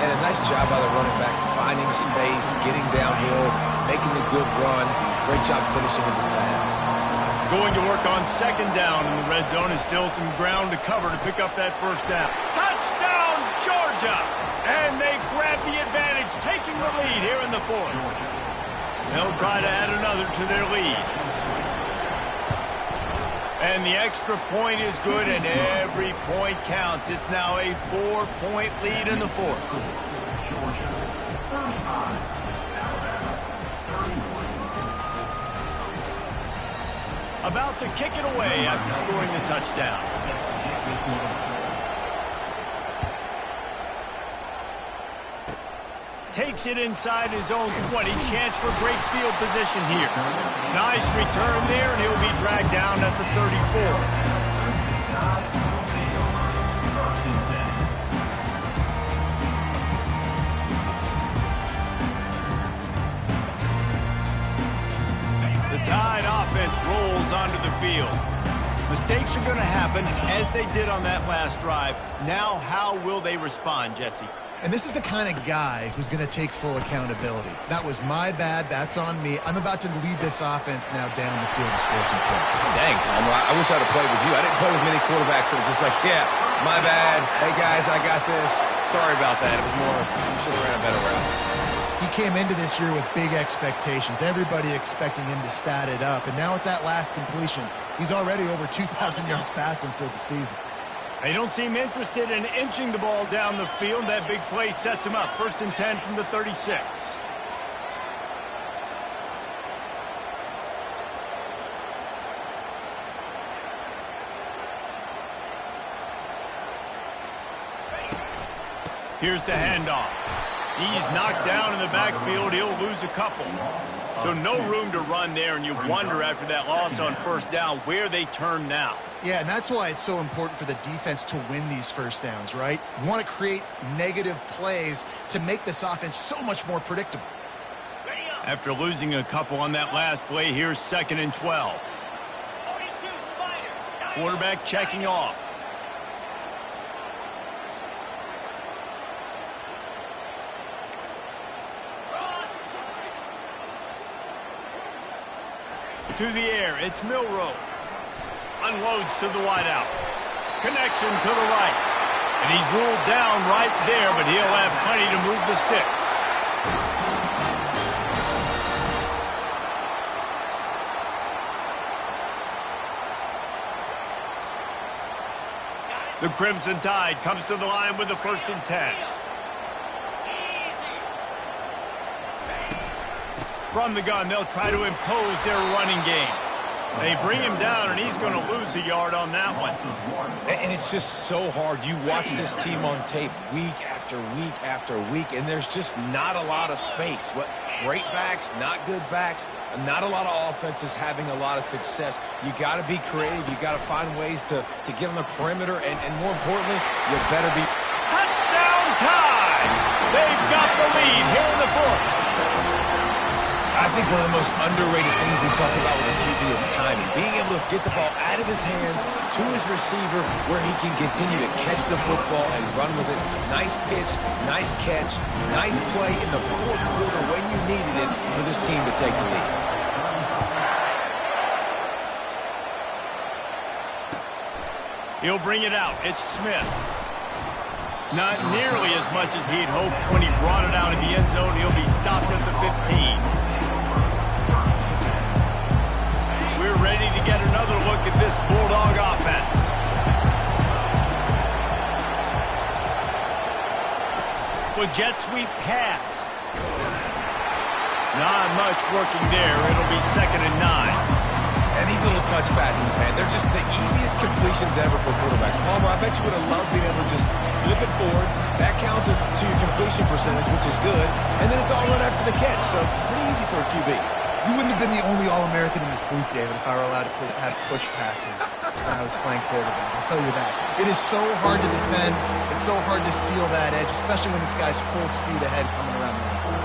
And a nice job by the running back, finding space, getting downhill, making a good run. Great job finishing with his pads. Going to work on second down in the red zone is still some ground to cover to pick up that first down. Touchdown, Georgia! And they grab the advantage, taking the lead here in the fourth. They'll try to add another to their lead. And the extra point is good, and every point counts. It's now a 4-point lead in the fourth. Georgia 35, Alabama 31. About to kick it away after scoring the touchdown. Takes it inside his own 20. Chance for great field position here. Nice return there, and he'll be dragged down at the 34. The Tide offense rolls onto the field. Mistakes are going to happen, as they did on that last drive. Now, how will they respond, Jesse? And this is the kind of guy who's going to take full accountability. That was my bad. That's on me. I'm about to lead this offense now down the field to score some points. Dang, Palmer, I wish I'd have played with you. I didn't play with many quarterbacks that were just like, yeah, my bad. Hey, guys, I got this. Sorry about that. It was more, you should have ran a better route. He came into this year with big expectations. Everybody expecting him to stat it up. And now with that last completion, he's already over 2,000 yards passing for the season. They don't seem interested in inching the ball down the field. That big play sets him up. 1st and 10 from the 36. Here's the handoff. He's knocked down in the backfield. He'll lose a couple. So no room to run there, and you wonder after that loss on first down where they turn now. Yeah, and that's why it's so important for the defense to win these first downs, right? You want to create negative plays to make this offense so much more predictable. After losing a couple on that last play, here's 2nd and 12. Quarterback checking off. To the air, it's Milroe. Unloads to the wideout. Connection to the right. And he's ruled down right there, but he'll have plenty to move the sticks. The Crimson Tide comes to the line with the 1st and 10. From the gun, they'll try to impose their running game. They bring him down, and he's going to lose a yard on that one. And it's just so hard. You watch this team on tape week after week after week, and there's just not a lot of space. What great backs, not good backs, not a lot of offenses having a lot of success. You got to be creative. You got to find ways to get on the perimeter, and more importantly, you better be. Touchdown Tide! They've got the lead here in the fourth. I think one of the most underrated things we talk about with a QB is timing. Being able to get the ball out of his hands to his receiver where he can continue to catch the football and run with it. Nice pitch, nice catch, nice play in the fourth quarter when you needed it for this team to take the lead. He'll bring it out. It's Smith. Not nearly as much as he'd hoped when he brought it out in the end zone. He'll be stopped at the 15. We're ready to get another look at this Bulldog offense. With jet sweep pass. Not much working there. It'll be 2nd and 9. And these little touch passes, man, they're just the easiest completions ever for quarterbacks. Palmer, I bet you would have loved being able to just flip it forward. That counts as to your completion percentage, which is good. And then it's all run after the catch, so pretty easy for a QB. You wouldn't have been the only All-American in this booth, David, if I were allowed to have push passes when I was playing quarterback. I'll tell you that. It is so hard to defend. It's so hard to seal that edge, especially when this guy's full speed ahead coming around the outside.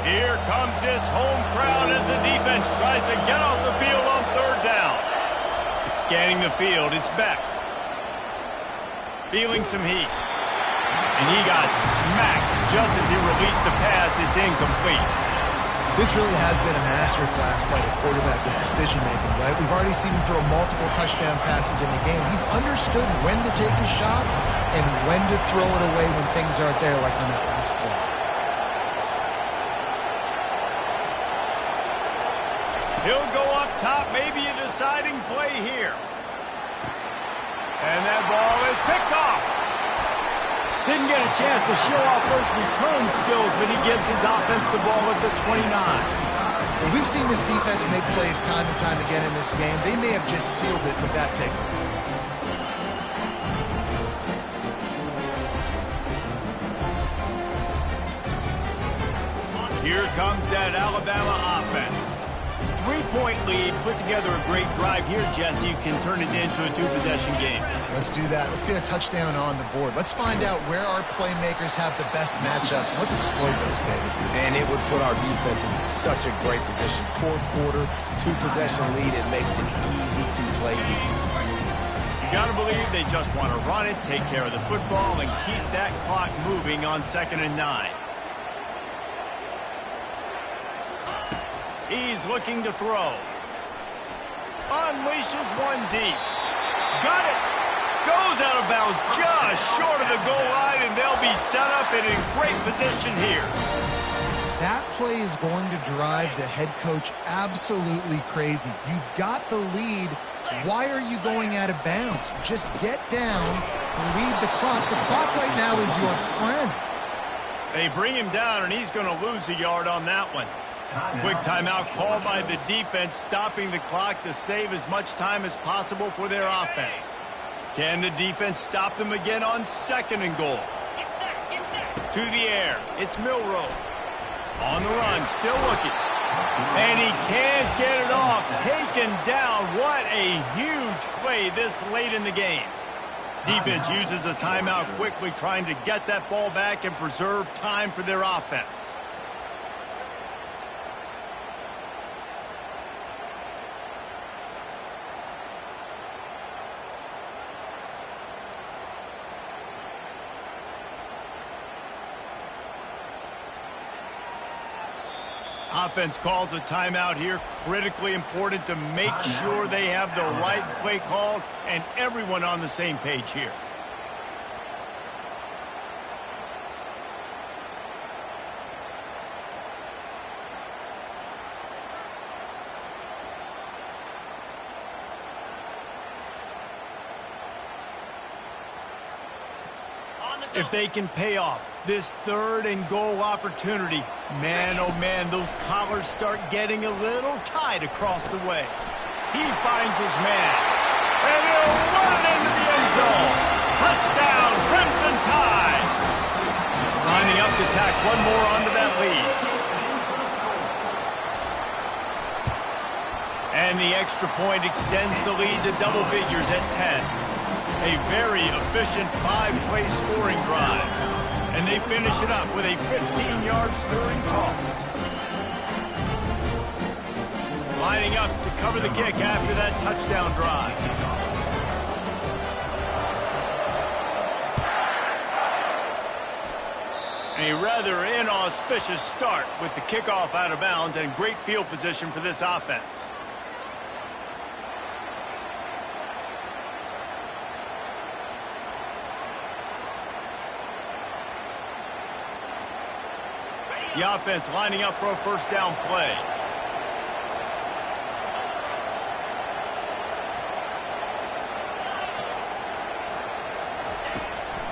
Here comes this home crowd as the defense tries to get off the field on third down. Scanning the field, it's Beck. Feeling some heat. And he got smacked just as he released the pass. It's incomplete. This really has been a masterclass by the quarterback with decision-making, right? We've already seen him throw multiple touchdown passes in the game. He's understood when to take his shots and when to throw it away when things aren't there, like on that last play. He'll go up top, maybe a deciding play here. And that ball is picked off. Didn't get a chance to show off those return skills, but he gives his offense the ball at the 29. Well, we've seen this defense make plays time and time again in this game. They may have just sealed it with that takeaway. Here comes that Alabama offense. 3-point lead, put together a great drive here, Jesse. You can turn it into a two-possession game. Let's do that. Let's get a touchdown on the board. Let's find out where our playmakers have the best matchups. Let's exploit those, David. And it would put our defense in such a great position. Fourth quarter, two-possession lead. It makes it easy to play defense. You got to believe they just want to run it, take care of the football, and keep that clock moving on 2nd and 9. He's looking to throw. Unleashes one deep. Got it. Goes out of bounds just short of the goal line, and they'll be set up and in great position here. That play is going to drive the head coach absolutely crazy. You've got the lead. Why are you going out of bounds? Just get down, lead the clock. The clock right now is your friend. They bring him down, and he's going to lose a yard on that one. Quick timeout called by the defense, stopping the clock to save as much time as possible for their offense. Can the defense stop them again on 2nd and goal? To the air, it's Milroe. On the run, still looking. And he can't get it off. Taken down. What a huge play this late in the game. Defense uses a timeout quickly, trying to get that ball back and preserve time for their offense. Offense calls a timeout here. Critically important to make sure they have the right play called and everyone on the same page here. If they can pay off this 3rd and goal opportunity, man, oh man, those collars start getting a little tight across the way. He finds his man, and he'll run it into the end zone. Touchdown, Crimson Tide. Lining up to tack one more onto that lead. And the extra point extends the lead to double figures at 10. A very efficient 5-play scoring drive. And they finish it up with a 15-yard scoring toss. Lining up to cover the kick after that touchdown drive. A rather inauspicious start with the kickoff out of bounds and great field position for this offense. The offense lining up for a first down play.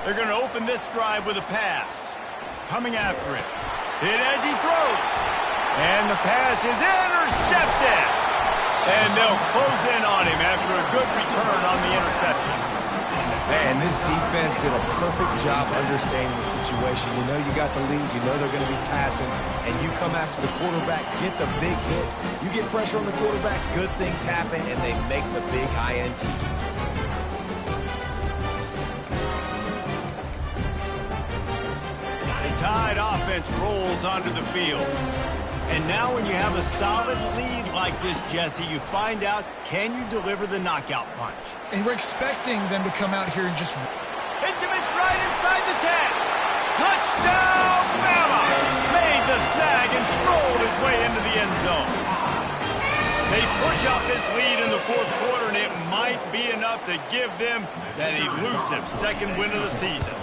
They're going to open this drive with a pass. Coming after it. Hit as he throws. And the pass is intercepted. And they'll close in on him after a good return on the interception. Man, this defense did a perfect job understanding the situation. You know you got the lead, you know they're going to be passing, and you come after the quarterback, get the big hit. You get pressure on the quarterback, good things happen, and they make the big INT. The Tide offense rolls onto the field. And now when you have a solid lead like this, Jesse, you find out, can you deliver the knockout punch? And we're expecting them to come out here and just... Hits him in stride inside the 10. Touchdown, Bama! Made the snag and strolled his way into the end zone. They push out this lead in the fourth quarter, and it might be enough to give them that elusive second win of the season.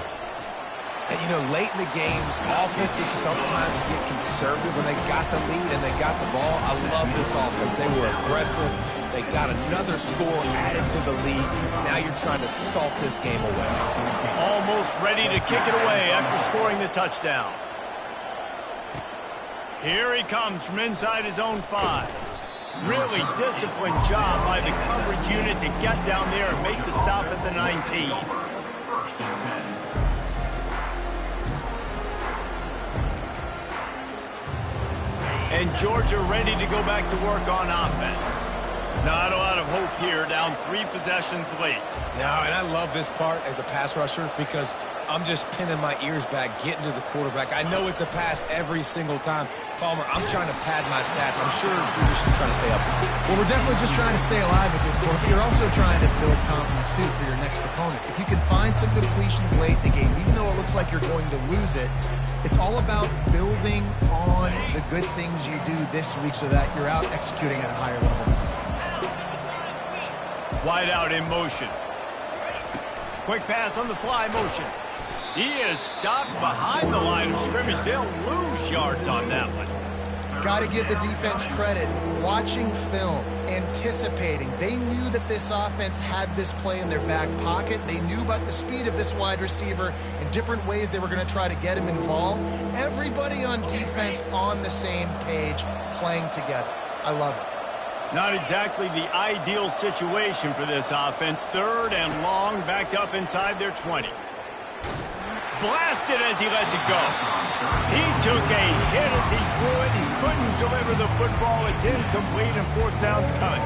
And, you know, late in the games, offenses sometimes get conservative when they got the lead and they got the ball. I love this offense. They were aggressive. They got another score added to the lead. Now you're trying to salt this game away. Almost ready to kick it away after scoring the touchdown. Here he comes from inside his own 5. Really disciplined job by the coverage unit to get down there and make the stop at the 19. First and 10. And Georgia ready to go back to work on offense. Not a lot of hope here, down 3 possessions late. No, and I love this part as a pass rusher because I'm just pinning my ears back, getting to the quarterback. I know it's a pass every single time. Palmer, I'm trying to pad my stats. I'm sure you're just trying to stay up. Well, we're definitely just trying to stay alive at this point, but you're also trying to build confidence, too, for your next opponent. If you can find some completions late in the game, even though it looks like you're going to lose it, it's all about building on the good things you do this week so that you're out executing at a higher level. Wide out in motion. Quick pass on the fly motion. He is stopped behind the line of scrimmage. They'll lose yards on that one. Got to give the defense credit. Watching film, anticipating. They knew that this offense had this play in their back pocket. They knew about the speed of this wide receiver and different ways they were going to try to get him involved. Everybody on defense on the same page, playing together. I love it. Not exactly the ideal situation for this offense. 3rd and long, backed up inside their 20. Blasted as he lets it go. He took a hit as he threw it and couldn't deliver the football. It's incomplete and 4th down's coming.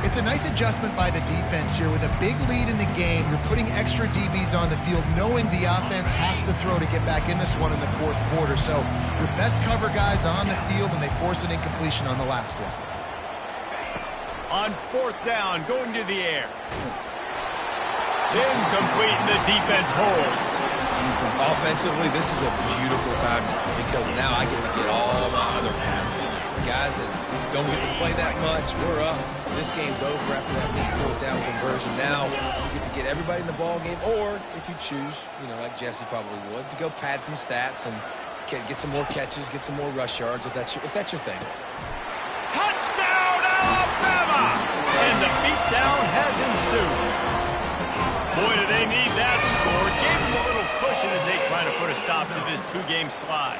It's a nice adjustment by the defense here. With a big lead in the game, you're putting extra DBs on the field, knowing the offense has to throw to get back in this one in the 4th quarter. So your best cover guys on the field, and they force an incompletion on the last one. On 4th down, going to the air. Incomplete, and the defense holds. Offensively, this is a beautiful time because now I get to get all my other passes. Guys that don't get to play that much, we're up. This game's over after that missed 4th down conversion. Now you get to get everybody in the ball game, or if you choose, you know, like Jesse probably would, to go pad some stats and get some more catches, get some more rush yards if that's your thing. Touchdown, Alabama! And the beatdown has ensued. Boy, do they need that score. Gave them a little cushion as they try to put a stop to this 2-game slide.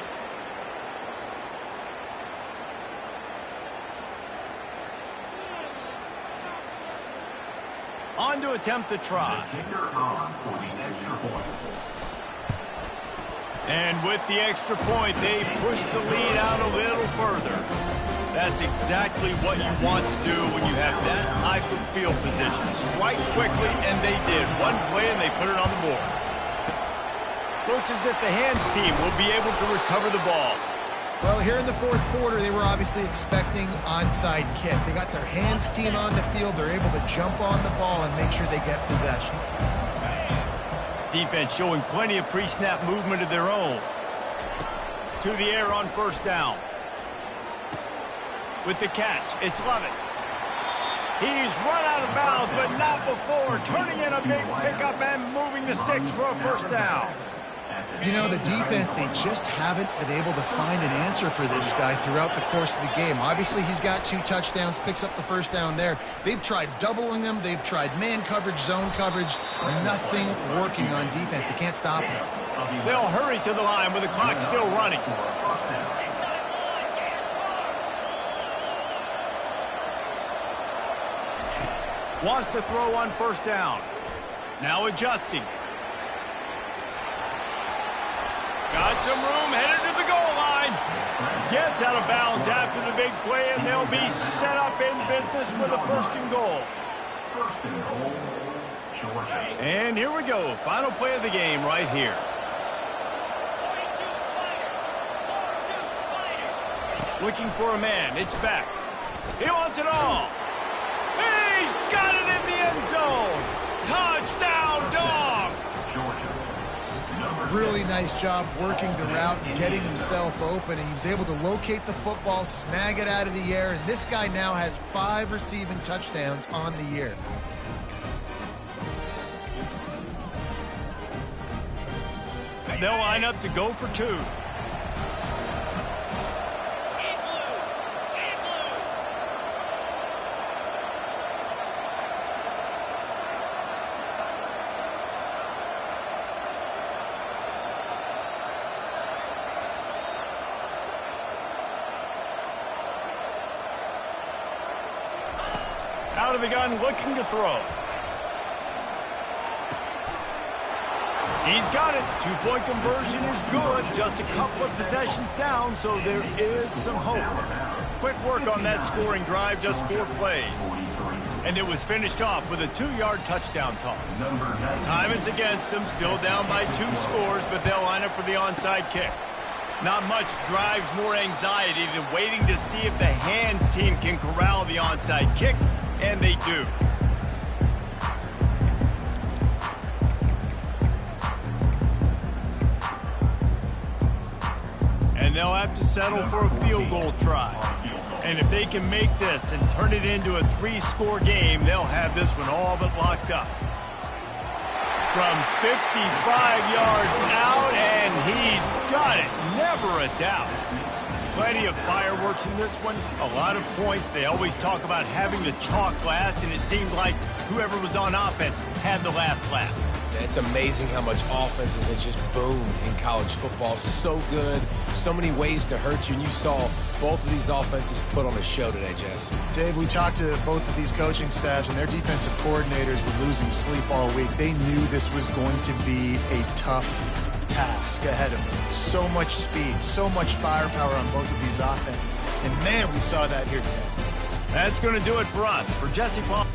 On to attempt the try. Kicker on for the extra point. And with the extra point, they push the lead out a little further. That's exactly what you want to do when you have that type of field position. Strike quickly, and they did. One play, and they put it on the board. Looks as if the hands team will be able to recover the ball. Well, here in the 4th quarter, they were obviously expecting onside kick. They got their hands team on the field. They're able to jump on the ball and make sure they get possession. Defense showing plenty of pre-snap movement of their own. To the air on 1st down. With the catch, it's Lovett. He's run out of bounds, but not before. Turning in a big pickup and moving the sticks for a 1st down. You know, the defense, they just haven't been able to find an answer for this guy throughout the course of the game. Obviously, he's got 2 touchdowns, picks up the 1st down there. They've tried doubling him. They've tried man coverage, zone coverage. Nothing working on defense. They can't stop him. They'll hurry to the line with the clock still running. Wants to throw on 1st down. Now adjusting. Got some room, headed to the goal line. Gets out of bounds after the big play, and they'll be set up in business with a 1st and goal. 1st and goal, Georgia. And here we go. Final play of the game right here. Looking for a man. It's back. He wants it all. He's got it in the end zone. Touchdown, Dogs. Georgia. Really nice job working the route and getting himself open. And he was able to locate the football, snag it out of the air. And this guy now has 5 receiving touchdowns on the year. They'll line up to go for 2. Out of the gun, looking to throw. He's got it. 2-point conversion is good. Just a couple of possessions down, so there is some hope. Quick work on that scoring drive, just 4 plays. And it was finished off with a 2-yard touchdown toss. Time is against them, still down by 2 scores, but they'll line up for the onside kick. Not much drives more anxiety than waiting to see if the hands team can corral the onside kick, and they do. And they'll have to settle for a field goal try. And if they can make this and turn it into a 3-score game, they'll have this one all but locked up. From 55 yards out, and he's got it. Never a doubt. Plenty of fireworks in this one. A lot of points. They always talk about having the chalk last, and it seemed like whoever was on offense had the last laugh. It's amazing how much offenses have just boomed in college football. So good, so many ways to hurt you, and you saw both of these offenses put on a show today, Jess. Dave, we talked to both of these coaching staffs, and their defensive coordinators were losing sleep all week. They knew this was going to be a tough task ahead of them. So much speed, so much firepower on both of these offenses. And, man, we saw that here today. That's going to do it for us. For Jesse Palmer.